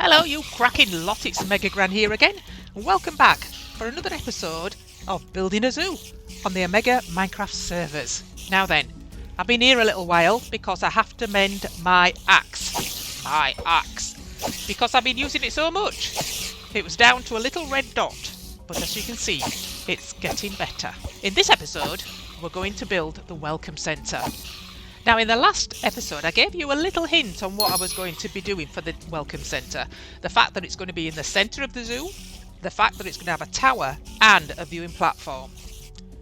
Hello you cracking lot, it's Omega here again, and welcome back for another episode of Building a Zoo on the Omega Minecraft servers. Now then, I've been here a little while because I have to mend my axe. Because I've been using it so much. It was down to a little red dot, but as you can see, it's getting better. In this episode, we're going to build the Welcome Centre. Now, in the last episode, I gave you a little hint on what I was going to be doing for the Welcome Centre. The fact that it's going to be in the centre of the zoo, the fact that it's going to have a tower and a viewing platform.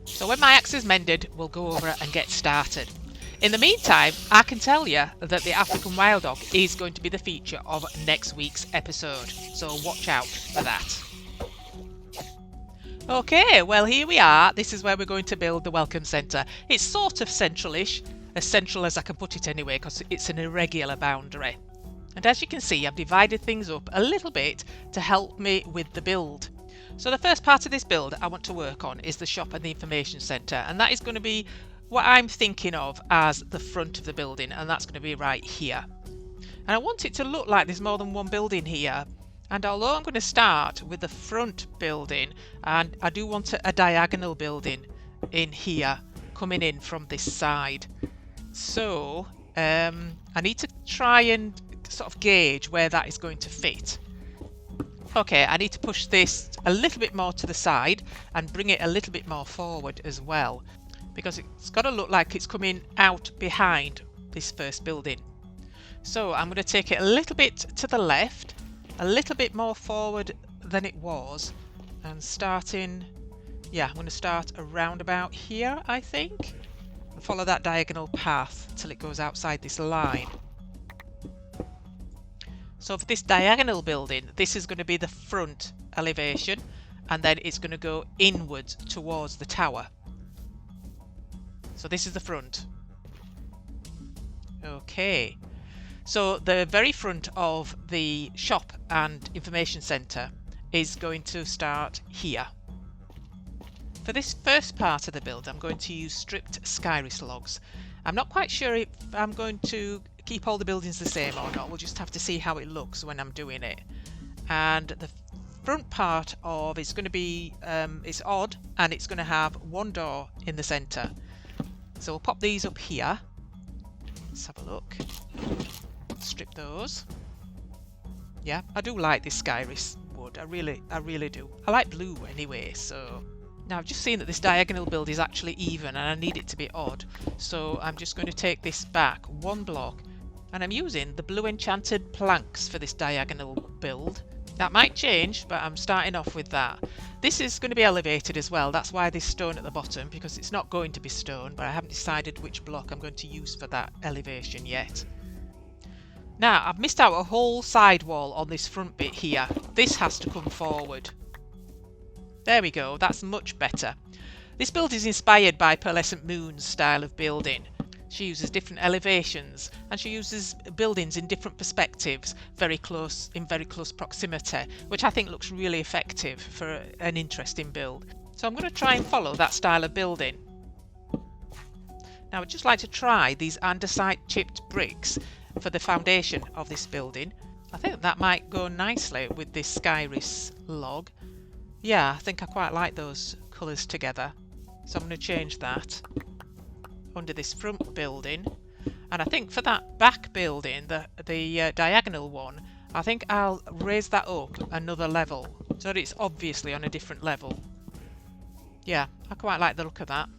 So when my axe is mended, we'll go over it and get started. In the meantime, I can tell you that the African wild dog is going to be the feature of next week's episode. So watch out for that. Okay, well here we are. This is where we're going to build the Welcome Centre. It's sort of central-ish. As central as I can put it anyway, because it's an irregular boundary. And as you can see, I've divided things up a little bit to help me with the build. So the first part of this build I want to work on is the shop and the information centre, and that is going to be what I'm thinking of as the front of the building, and that's going to be right here. And I want it to look like there's more than one building here. And although I'm going to start with the front building, and I do want a diagonal building in here coming in from this side. So I need to try and sort of gauge where that is going to fit. Okay, I need to push this a little bit more to the side and bring it a little bit more forward as well, because it's got to look like it's coming out behind this first building. So I'm going to take it a little bit to the left, a little bit more forward than it was, and I'm going to start around about here, I think. Follow that diagonal path till it goes outside this line. So for this diagonal building, this is going to be the front elevation, and then it's going to go inwards towards the tower. So this is the front. Okay, so the very front of the shop and information centre is going to start here. For this first part of the build, I'm going to use stripped Skyris logs. I'm not quite sure if I'm going to keep all the buildings the same or not. We'll just have to see how it looks when I'm doing it. And the front part of it's going to be it's odd, and it's going to have one door in the centre. So we'll pop these up here. Let's have a look. Strip those. Yeah, I do like this Skyris wood. I really do. I like blue anyway, so. Now I've just seen that this diagonal build is actually even, and I need it to be odd. So I'm just going to take this back one block, and I'm using the blue enchanted planks for this diagonal build. That might change, but I'm starting off with that. This is going to be elevated as well. That's why there's stone at the bottom, because it's not going to be stone, but I haven't decided which block I'm going to use for that elevation yet. Now I've missed out a whole side wall on this front bit here. This has to come forward. There we go, that's much better. This build is inspired by Pearlescent Moon's style of building. She uses different elevations, and she uses buildings in different perspectives, in very close proximity, which I think looks really effective for an interesting build. So I'm going to try and follow that style of building. Now I'd just like to try these andesite chipped bricks for the foundation of this building. I think that might go nicely with this Skyris log. Yeah, I think I quite like those colours together. So I'm going to change that under this front building. And I think for that back building, the diagonal one, I think I'll raise that up another level, so that it's obviously on a different level. Yeah, I quite like the look of that.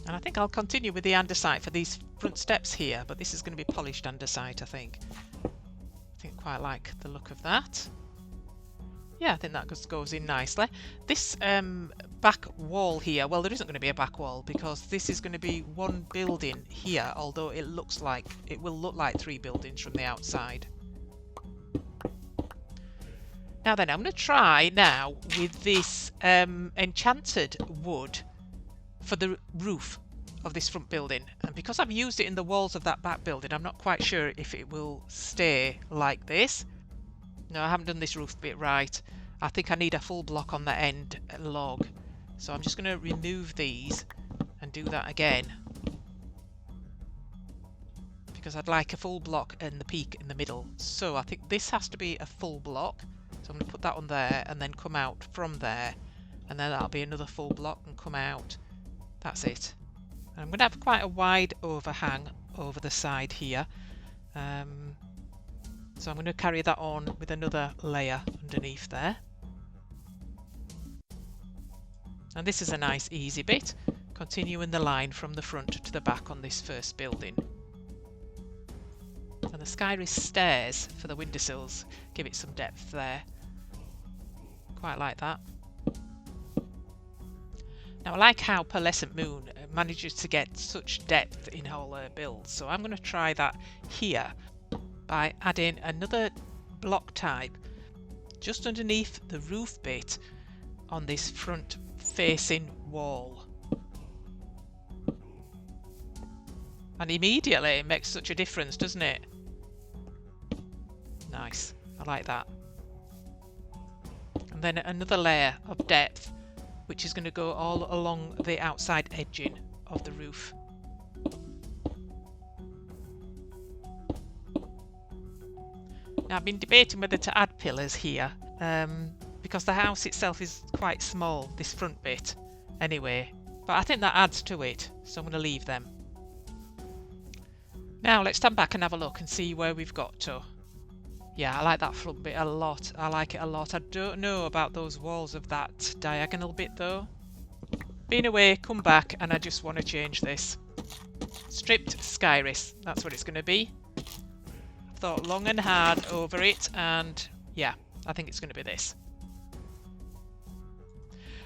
And I think I'll continue with the andesite for these front steps here, but this is going to be polished andesite, I think. Quite like the look of that. Yeah, I think that just goes in nicely. This back wall here, well, there isn't going to be a back wall because this is going to be one building here, although it will look like three buildings from the outside. Now then, I'm going to try now with this enchanted wood for the roof of this front building, and because I've used it in the walls of that back building, I'm not quite sure if it will stay like this. No, I haven't done this roof bit right. I think I need a full block on the end log, so I'm just going to remove these and do that again. because I'd like a full block and the peak in the middle. So I think this has to be a full block. So I'm going to put that on there and then come out from there. And then that'll be another full block and come out. That's it. And I'm going to have quite a wide overhang over the side here. So I'm going to carry that on with another layer underneath there. And this is a nice easy bit, continuing the line from the front to the back on this first building. And the skyrise stairs for the windowsills give it some depth there. Quite like that. Now I like how Pearlescent Moon manages to get such depth in all her builds, so I'm going to try that here by adding another block type just underneath the roof bit on this front facing wall. And immediately it makes such a difference, doesn't it? Nice, I like that. And then another layer of depth, which is going to go all along the outside edging of the roof. Now I've been debating whether to add pillars here, because the house itself is quite small, this front bit, anyway. But I think that adds to it, so I'm going to leave them. Now let's stand back and have a look and see where we've got to. Yeah, I like that front bit a lot. I like it a lot. I don't know about those walls of that diagonal bit though. Been away, come back, and I just want to change this. Stripped skyrise, that's what it's going to be. I've thought long and hard over it, and yeah, I think it's going to be this.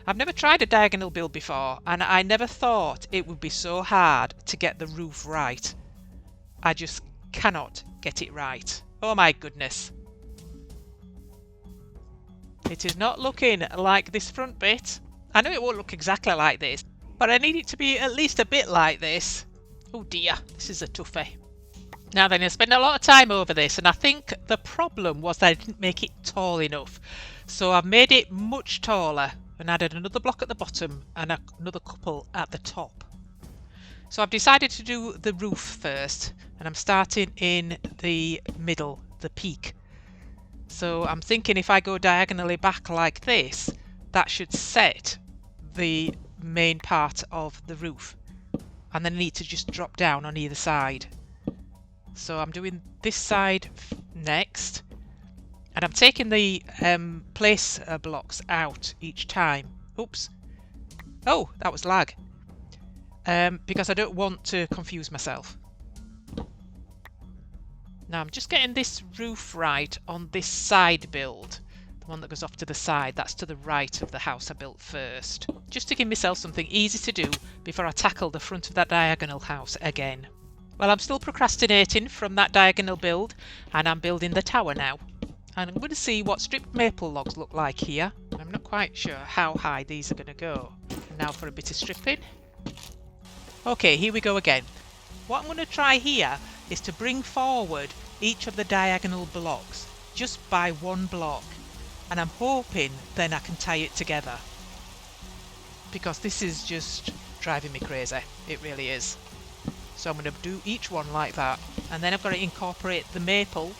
I've never tried a diagonal build before, and I never thought it would be so hard to get the roof right. I just cannot get it right. Oh my goodness. It is not looking like this front bit. I know it won't look exactly like this, but I need it to be at least a bit like this. Oh dear, this is a toughie. Now then, I spent a lot of time over this, and I think the problem was that I didn't make it tall enough. So I've made it much taller and added another block at the bottom and another couple at the top. So I've decided to do the roof first, and I'm starting in the middle, the peak. So I'm thinking if I go diagonally back like this, that should set the main part of the roof. And then I need to just drop down on either side. So I'm doing this side next, and I'm taking the place blocks out each time. Oops. Oh, that was lag. Because I don't want to confuse myself. Now I'm just getting this roof right on this side build. The one that goes off to the side, that's to the right of the house I built first. Just to give myself something easy to do before I tackle the front of that diagonal house again. Well, I'm still procrastinating from that diagonal build, and I'm building the tower now. And I'm going to see what stripped maple logs look like here. I'm not quite sure how high these are going to go. And now for a bit of stripping. Okay, here we go again. What I'm going to try here is to bring forward each of the diagonal blocks just by one block. And I'm hoping then I can tie it together. Because this is just driving me crazy. It really is. So I'm going to do each one like that, and then I've got to incorporate the maple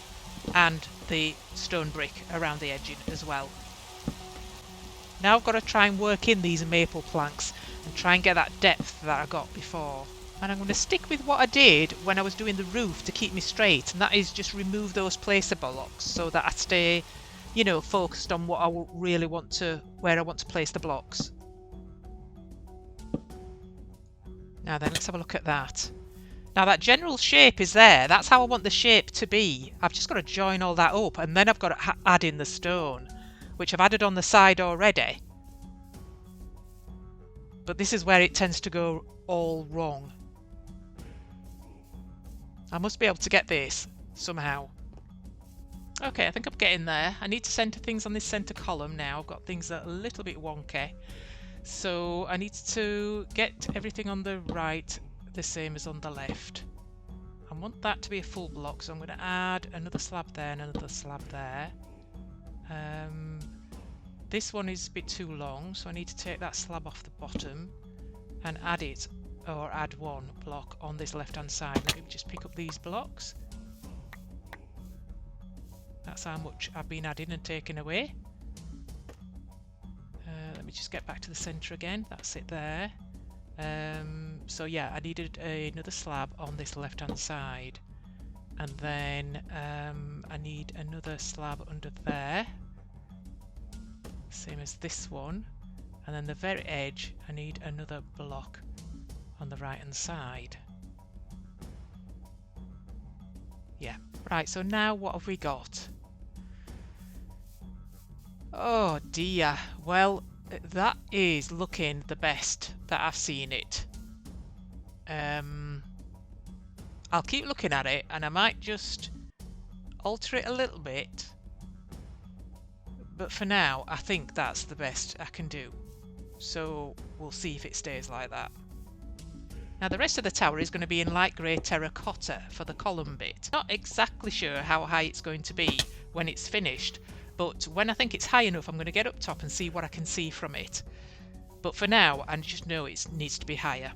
and the stone brick around the edging as well. Now I've got to try and work in these maple planks and try and get that depth that I got before. And I'm going to stick with what I did when I was doing the roof to keep me straight, and that is just remove those placer blocks so that I stay, you know, focused on what I really want to, where I want to place the blocks. Now then, let's have a look at that. Now that general shape is there, that's how I want the shape to be. I've just got to join all that up, and then I've got to add in the stone, which I've added on the side already. But this is where it tends to go all wrong. I must be able to get this somehow. Okay, I think I'm getting there. I need to centre things on this centre column now. I've got things that are a little bit wonky. So I need to get everything on the right the same as on the left. I want that to be a full block, so I'm going to add another slab there and another slab there. This one is a bit too long, so I need to take that slab off the bottom and add it or add one block on this left hand side. Let me just pick up these blocks. That's how much I've been adding and taking away. Let me just get back to the centre again. That's it there. So yeah, I needed another slab on this left hand side, and then I need another slab under there, same as this one, and then the very edge I need another block on the right hand side. Yeah, right, so now what have we got? Oh dear, well, that is looking the best that I've seen it. I'll keep looking at it, and I might just alter it a little bit, but for now I think that's the best I can do, so we'll see if it stays like that. Now the rest of the tower is going to be in light grey terracotta for the column bit. Not exactly sure how high it's going to be when it's finished, but when I think it's high enough I'm going to get up top and see what I can see from it. But for now I just know it needs to be higher.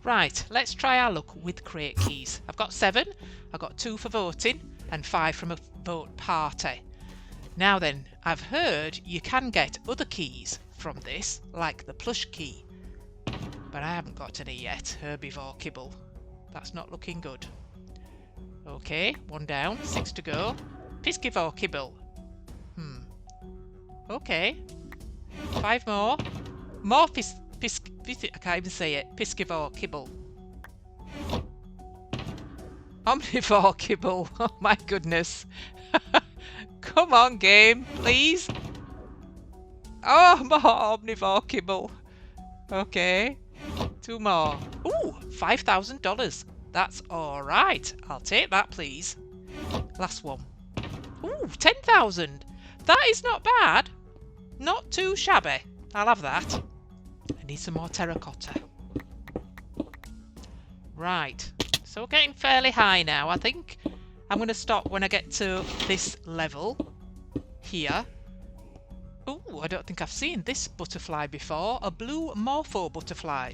Right, let's try our luck with crate keys. I've got 7, I've got 2 for voting and 5 from a vote party. Now then, I've heard you can get other keys from this, like the plush key, but I haven't got any yet. Herbivore kibble. That's not looking good. Okay, 1 down, 6 to go. Piscivore kibble. Okay. 5 more. More I can't even say it. Piscivore kibble. Omnivore kibble. Oh my goodness. Come on, game, please. Oh, more omnivore kibble. Okay. 2 more. Ooh, $5,000. That's alright. I'll take that, please. Last one. Ooh, 10,000. That is not bad. Not too shabby. I'll have that. I need some more terracotta. Right. So we're getting fairly high now. I think I'm going to stop when I get to this level here. Ooh, I don't think I've seen this butterfly before. A blue morpho butterfly.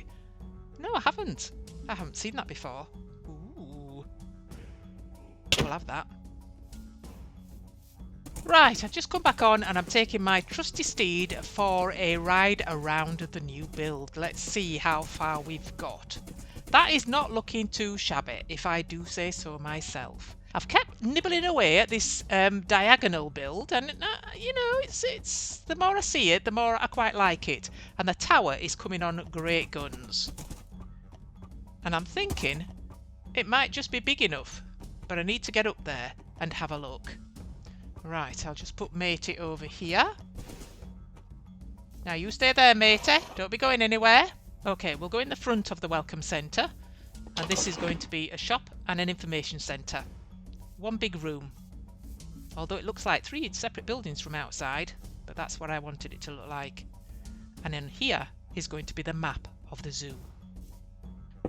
No, I haven't. I haven't seen that before. Ooh. We'll have that. Right, I've just come back on and I'm taking my trusty steed for a ride around the new build. Let's see how far we've got. That is not looking too shabby, if I do say so myself. I've kept nibbling away at this diagonal build, and you know, it's the more I see it, the more I quite like it. And the tower is coming on great guns. And I'm thinking it might just be big enough, but I need to get up there and have a look. Right, I'll just put matey over here. Now you stay there, matey. Don't be going anywhere. Okay, we'll go in the front of the welcome centre. And this is going to be a shop and an information centre. One big room. Although it looks like 3 separate buildings from outside. But that's what I wanted it to look like. And then here is going to be the map of the zoo.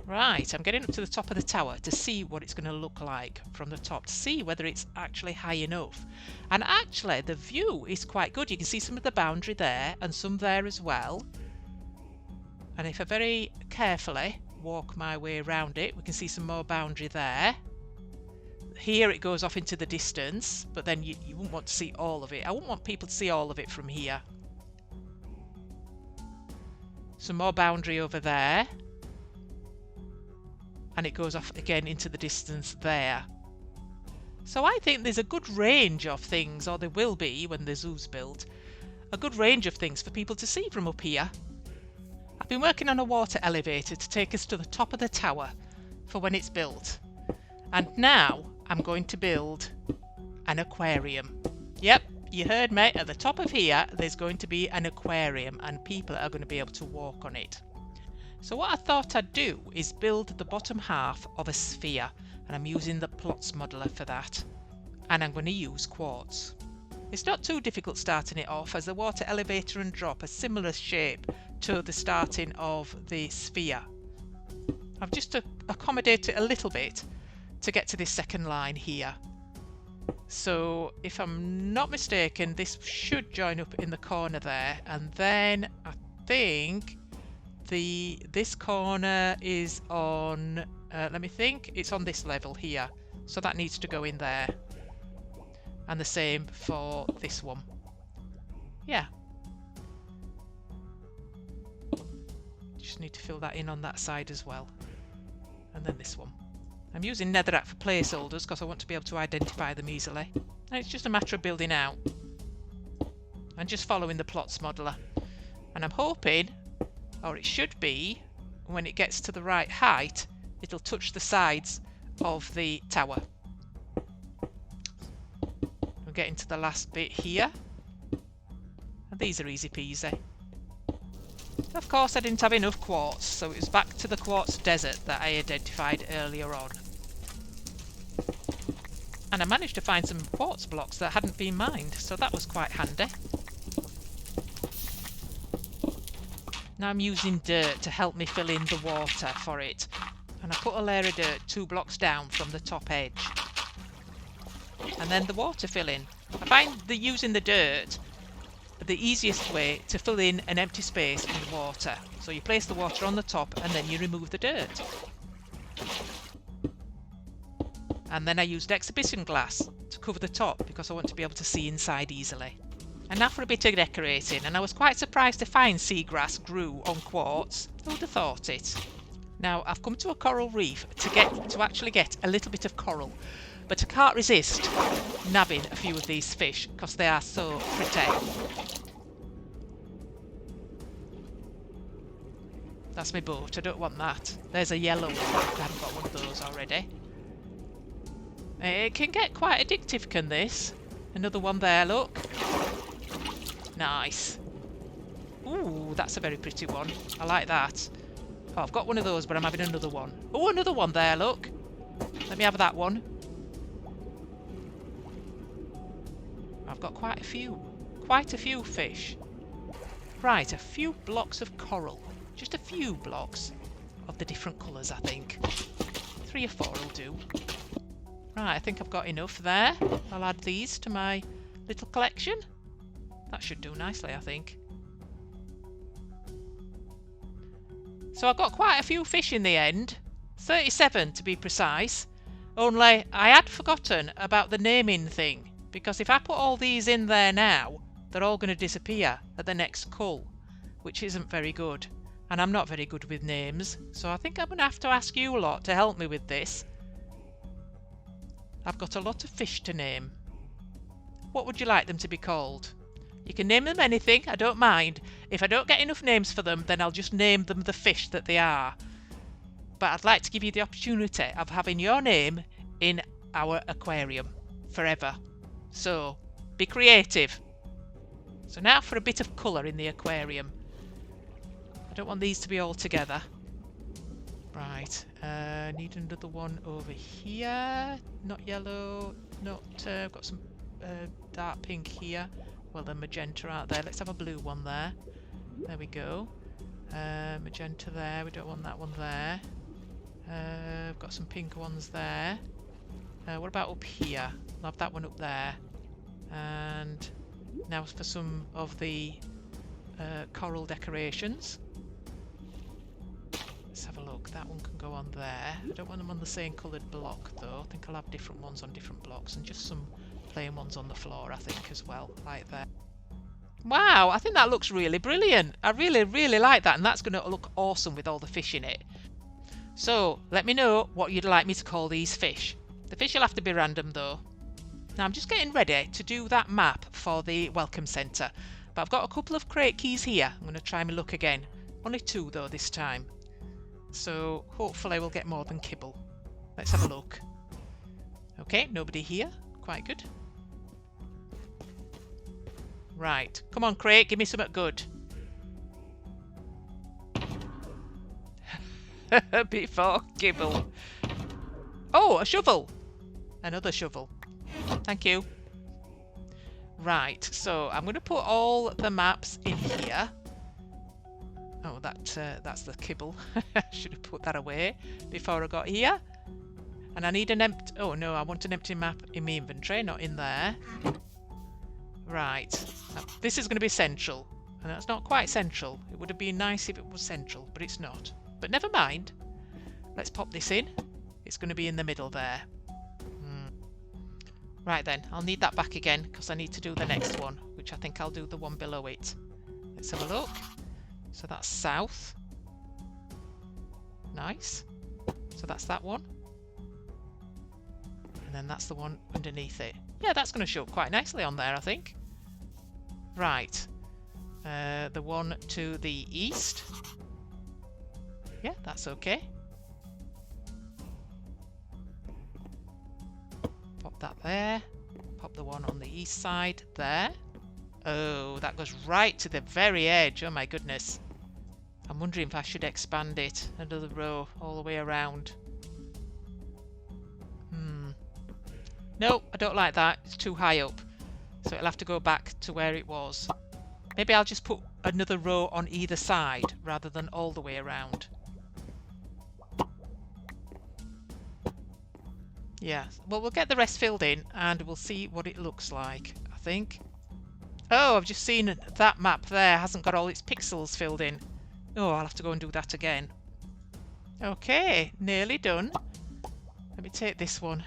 Right, I'm getting up to the top of the tower to see what it's going to look like from the top, to see whether it's actually high enough. And actually the view is quite good. You can see some of the boundary there and some there as well. And if I very carefully walk my way around it, we can see some more boundary there. Here it goes off into the distance, but then you wouldn't want to see all of it. I wouldn't want people to see all of it from here. Some more boundary over there. And it goes off again into the distance there. So I think there's a good range of things, or there will be when the zoo's built, a good range of things for people to see from up here. I've been working on a water elevator to take us to the top of the tower for when it's built. And now I'm going to build an aquarium. Yep, you heard me. At the top of here, there's going to be an aquarium and people are going to be able to walk on it. So what I thought I'd do is build the bottom half of a sphere, and I'm using the plots modeler for that. And I'm going to use quartz. It's not too difficult starting it off, as the water elevator and drop a similar shape to the starting of the sphere. I've just accommodated it a little bit to get to this second line here. So if I'm not mistaken, this should join up in the corner there, and then I think this corner is on, let me think, it's on this level here. So that needs to go in there. And the same for this one. Yeah. Just need to fill that in on that side as well. And then this one. I'm using netherrack for placeholders because I want to be able to identify them easily. And it's just a matter of building out. And just following the plots modeler. And I'm hoping, or it should be, when it gets to the right height, it'll touch the sides of the tower. We're getting to the last bit here. And these are easy peasy. Of course I didn't have enough quartz, so it was back to the quartz desert that I identified earlier on. And I managed to find some quartz blocks that hadn't been mined, so that was quite handy. Now I'm using dirt to help me fill in the water for it. And I put a layer of dirt 2 blocks down from the top edge. And then the water filling. I find that using the dirt the easiest way to fill in an empty space with water. So you place the water on the top and then you remove the dirt. And then I used exhibition glass to cover the top because I want to be able to see inside easily. And now for a bit of decorating, and I was quite surprised to find seagrass grew on quartz. Who would have thought it? Now I've come to a coral reef to actually get a little bit of coral, but I can't resist nabbing a few of these fish because they are so pretty. That's my boat, I don't want that. There's a yellow one, I haven't got one of those already. It can get quite addictive, can this? Another one there, look. Nice. Ooh, that's a very pretty one. I like that. Oh, I've got one of those, but I'm having another one. Oh, another one there, look. Let me have that one. I've got quite a few. Quite a few fish. Right, a few blocks of coral. Just a few blocks of the different colours, I think. 3 or 4 will do. Right, I think I've got enough there. I'll add these to my little collection. That should do nicely, I think. So I got quite a few fish in the end. 37 to be precise. Only I had forgotten about the naming thing. Because if I put all these in there now, they're all going to disappear at the next cull. Which isn't very good. And I'm not very good with names. So I think I'm going to have to ask you a lot to help me with this. I've got a lot of fish to name. What would you like them to be called? You can name them anything, I don't mind. If I don't get enough names for them, then I'll just name them the fish that they are. But I'd like to give you the opportunity of having your name in our aquarium forever. So, be creative. So now for a bit of colour in the aquarium. I don't want these to be all together. Right, need another one over here. Not yellow, not, I've got some dark pink here. Well, the magenta out there. Let's have a blue one there. There we go. Magenta there, we don't want that one there. I've got some pink ones there. What about up here? I'll have that one up there. And now for some of the coral decorations. Let's have a look. That one can go on there. I don't want them on the same coloured block though. I think I'll have different ones on different blocks and just some plain ones on the floor, I think, as well, like that. Wow, I think that looks really brilliant. I really like that, and that's going to look awesome with all the fish in it. So, let me know what you'd like me to call these fish. The fish will have to be random though. Now I'm just getting ready to do that map for the welcome centre, but I've got a couple of crate keys here. I'm going to try my luck again. Only 2 though this time. So hopefully we'll get more than kibble. Let's have a look. Okay, nobody here. Quite good. Right, come on crate, give me something good. Before kibble. Oh, a shovel. Another shovel. Thank you. Right, so I'm going to put all the maps in here. Oh, that's the kibble. I should have put that away before I got here. And I need an empty... Oh, no, I want an empty map in my inventory, not in there. Right. Now, this is going to be central. And that's not quite central. It would have been nice if it was central, but it's not. But never mind. Let's pop this in. It's going to be in the middle there. Right then, I'll need that back again because I need to do the next one, which I think I'll do the one below it. Let's have a look. So that's south. Nice. So that's that one. And then that's the one underneath it. Yeah, that's going to show up quite nicely on there, I think. Right. The one to the east. Yeah, that's okay. Pop that there. Pop the one on the east side there. Oh, that goes right to the very edge. Oh my goodness. I'm wondering if I should expand it another row all the way around. No, I don't like that. It's too high up. So it'll have to go back to where it was. Maybe I'll just put another row on either side rather than all the way around. Yeah, well, we'll get the rest filled in and we'll see what it looks like, I think. Oh, I've just seen that map there hasn't got all its pixels filled in. Oh, I'll have to go and do that again. Okay, nearly done. Let me take this one.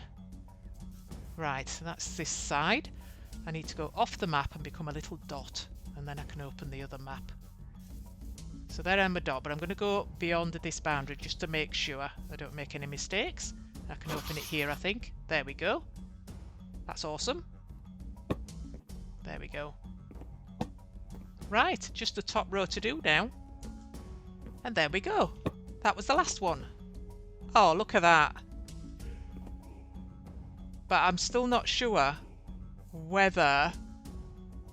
Right, so that's this side. I need to go off the map and become a little dot, and then I can open the other map. So there I'm a dot, but I'm going to go beyond this boundary just to make sure I don't make any mistakes. I can open it here, I think. There we go. That's awesome. There we go. Right, just the top row to do now. And there we go. That was the last one. Oh, look at that. But I'm still not sure whether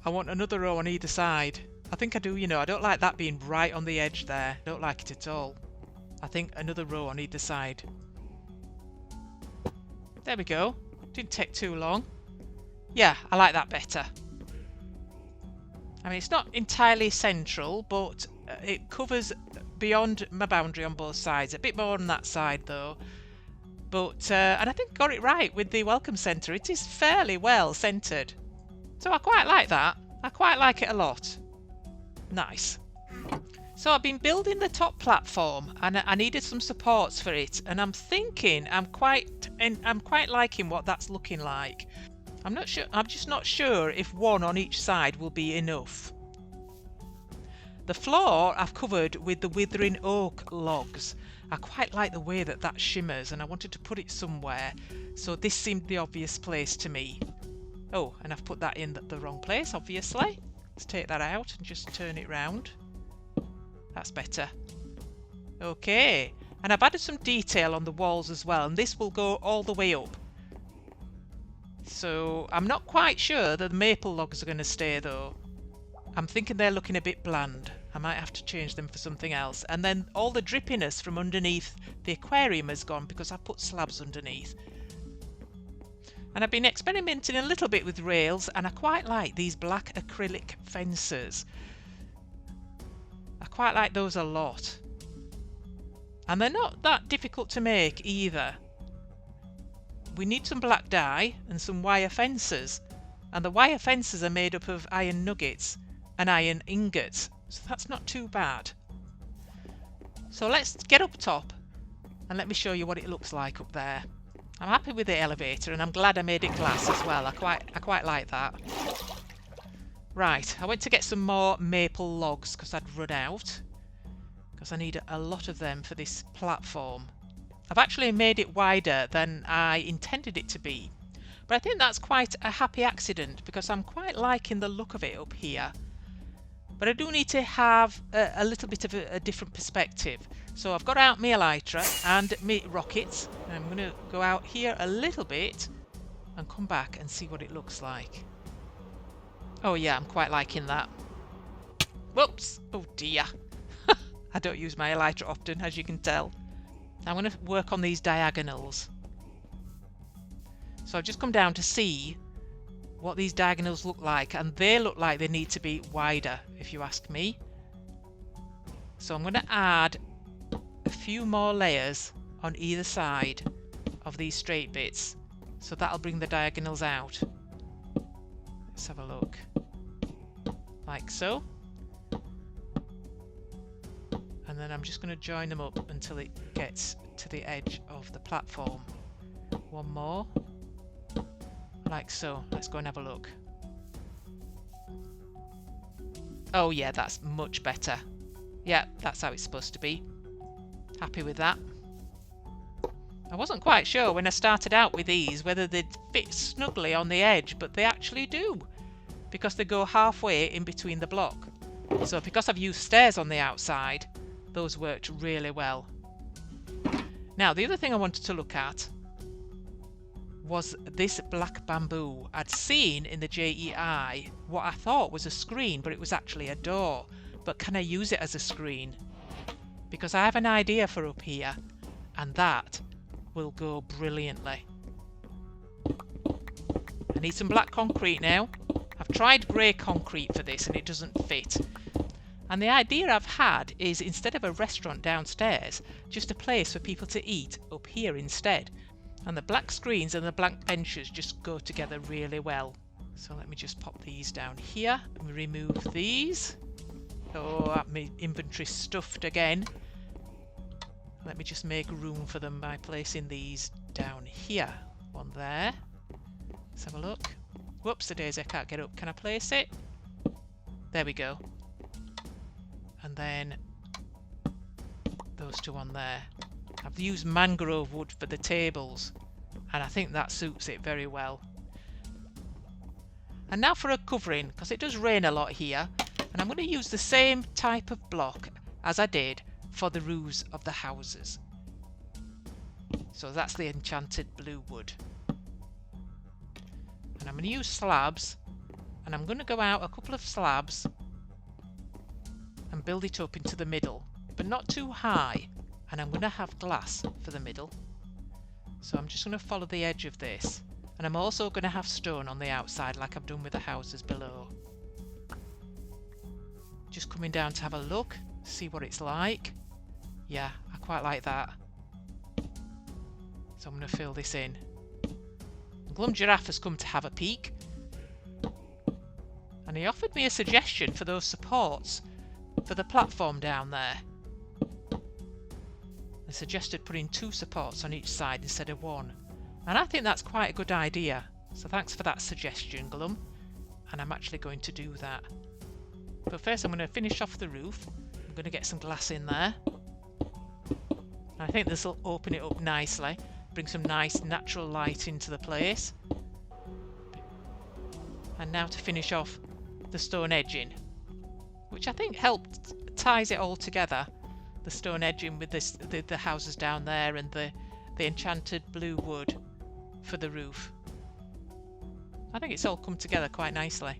I want another row on either side. I think I do, you know. I don't like that being right on the edge there. Don't like it at all. I think another row on either side. There we go. Didn't take too long. Yeah, I like that better. I mean, it's not entirely central, but it covers beyond my boundary on both sides. A bit more on that side, though. But, and I think I got it right with the welcome centre. It is fairly well centred. So I quite like that. I quite like it a lot. Nice. So I've been building the top platform and I needed some supports for it. And I'm thinking I'm quite liking what that's looking like. I'm not sure. I'm just not sure if one on each side will be enough. The floor I've covered with the withering oak logs. I quite like the way that that shimmers and I wanted to put it somewhere. So this seemed the obvious place to me. Oh, and I've put that in the wrong place, obviously. Let's take that out and just turn it round. That's better. Okay. And I've added some detail on the walls as well. And this will go all the way up. So I'm not quite sure that the maple logs are going to stay though. I'm thinking they're looking a bit bland. I might have to change them for something else. And then all the drippiness from underneath the aquarium has gone because I put slabs underneath. And I've been experimenting a little bit with rails and I quite like these black acrylic fences. I quite like those a lot. And they're not that difficult to make either. We need some black dye and some wire fences. And the wire fences are made up of iron nuggets and iron ingots. So that's not too bad. So let's get up top and let me show you what it looks like up there. I'm happy with the elevator and I'm glad I made it glass as well. I quite like that. Right, I went to get some more maple logs because I'd run out. Because I need a lot of them for this platform. I've actually made it wider than I intended it to be. But I think that's quite a happy accident because I'm quite liking the look of it up here. But I do need to have a little bit of a different perspective. So I've got out my elytra and my rockets. And I'm going to go out here a little bit and come back and see what it looks like. Oh yeah, I'm quite liking that. Whoops! Oh dear. I don't use my elytra often, as you can tell. I'm going to work on these diagonals. So I've just come down to see what these diagonals look like, and they look like they need to be wider, if you ask me. So I'm going to add a few more layers on either side of these straight bits, so that'll bring the diagonals out. Let's have a look. Like so. And then I'm just going to join them up until it gets to the edge of the platform. One more, like so. Let's go and have a look. Oh yeah, that's much better. Yeah, that's how it's supposed to be. Happy with that. I wasn't quite sure when I started out with these whether they'd fit snugly on the edge, but they actually do, because they go halfway in between the block. So because I've used stairs on the outside, those worked really well. Now the other thing I wanted to look at was this black bamboo. I'd seen in the JEI what I thought was a screen, but it was actually a door. But can I use it as a screen? Because I have an idea for up here, and that will go brilliantly. I need some black concrete now. I've tried grey concrete for this and it doesn't fit. And the idea I've had is, instead of a restaurant downstairs, just a place for people to eat up here instead. And the black screens and the black benches just go together really well. So let me just pop these down here and remove these. Oh, my inventory's stuffed again. Let me just make room for them by placing these down here. One there. Let's have a look. Whoops, the daisy, I can't get up. Can I place it? There we go. And then those two on there. I've used mangrove wood for the tables, and I think that suits it very well. And now for a covering, because it does rain a lot here, and I'm going to use the same type of block as I did for the roofs of the houses. So that's the enchanted blue wood. And I'm going to use slabs, and I'm going to go out a couple of slabs and build it up into the middle, but not too high. And I'm going to have glass for the middle. So I'm just going to follow the edge of this. And I'm also going to have stone on the outside like I've done with the houses below. Just coming down to have a look, see what it's like. Yeah, I quite like that. So I'm going to fill this in. Glum Giraffe has come to have a peek. And he offered me a suggestion for those supports for the platform down there. They suggested putting 2 supports on each side instead of 1. And I think that's quite a good idea. So thanks for that suggestion, Glum. And I'm actually going to do that. But first I'm going to finish off the roof. I'm going to get some glass in there. I think this will open it up nicely. Bring some nice natural light into the place. And now to finish off the stone edging, which I think ties it all together. The stone edging with this, the houses down there, and the enchanted blue wood for the roof. I think it's all come together quite nicely.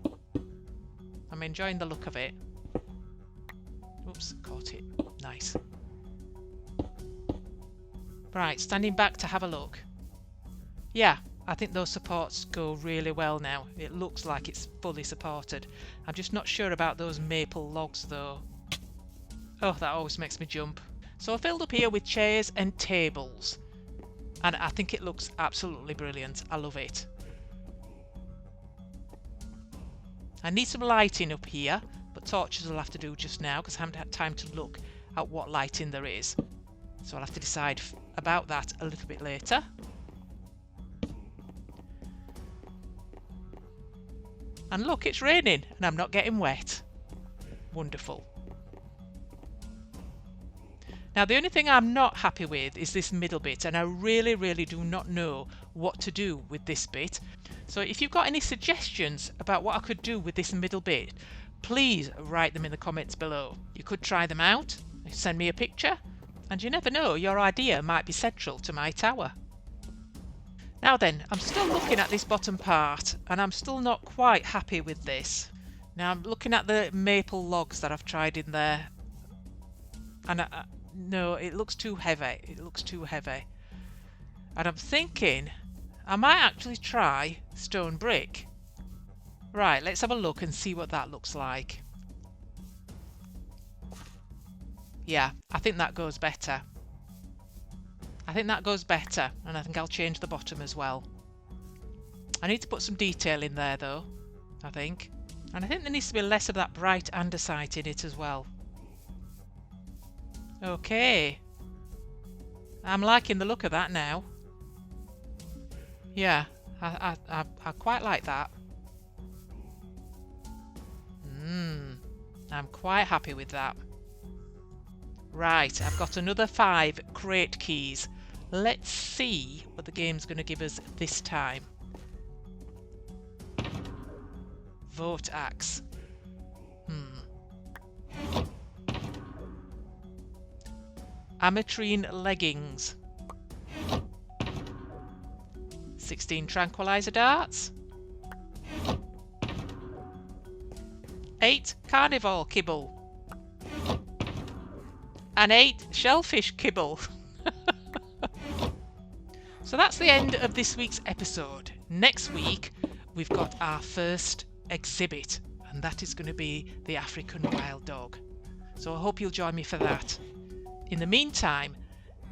I'm enjoying the look of it. Oops, caught it. Nice. Right, standing back to have a look. Yeah, I think those supports go really well now. It looks like it's fully supported. I'm just not sure about those maple logs though. Oh, that always makes me jump. So I filled up here with chairs and tables. And I think it looks absolutely brilliant. I love it. I need some lighting up here, but torches will have to do just now because I haven't had time to look at what lighting there is. So I'll have to decide about that a little bit later. And look, it's raining and I'm not getting wet. Wonderful. Now the only thing I'm not happy with is this middle bit, and I really do not know what to do with this bit. So if you've got any suggestions about what I could do with this middle bit, please write them in the comments below. You could try them out, send me a picture, and you never know, your idea might be central to my tower. Now then, I'm still looking at this bottom part, and I'm still not quite happy with this. Now I'm looking at the maple logs that I've tried in there, and no, it looks too heavy. It looks too heavy. And I'm thinking I might actually try stone brick. Right, let's have a look and see what that looks like. Yeah, I think that goes better. I think that goes better, and I think I'll change the bottom as well. I need to put some detail in there though, I think. And I think there needs to be less of that bright andesite in it as well. Okay. I'm liking the look of that now. Yeah, I quite like that. I'm quite happy with that. Right, I've got another 5 crate keys. Let's see what the game's going to give us this time. Vote axe. Ametrine leggings. 16 tranquilizer darts. 8 carnivore kibble. And 8 shellfish kibble. So that's the end of this week's episode. Next week we've got our first exhibit, and that is going to be the African wild dog. So I hope you'll join me for that. In the meantime,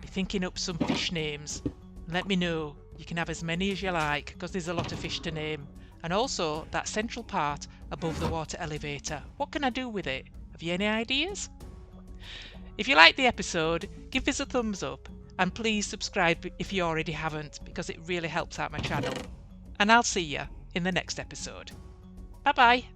be thinking up some fish names. Let me know. You can have as many as you like, because there's a lot of fish to name. And also that central part above the water elevator. What can I do with it? Have you any ideas? If you liked the episode, give us a thumbs up, and please subscribe if you already haven't, because it really helps out my channel. And I'll see you in the next episode. Bye bye.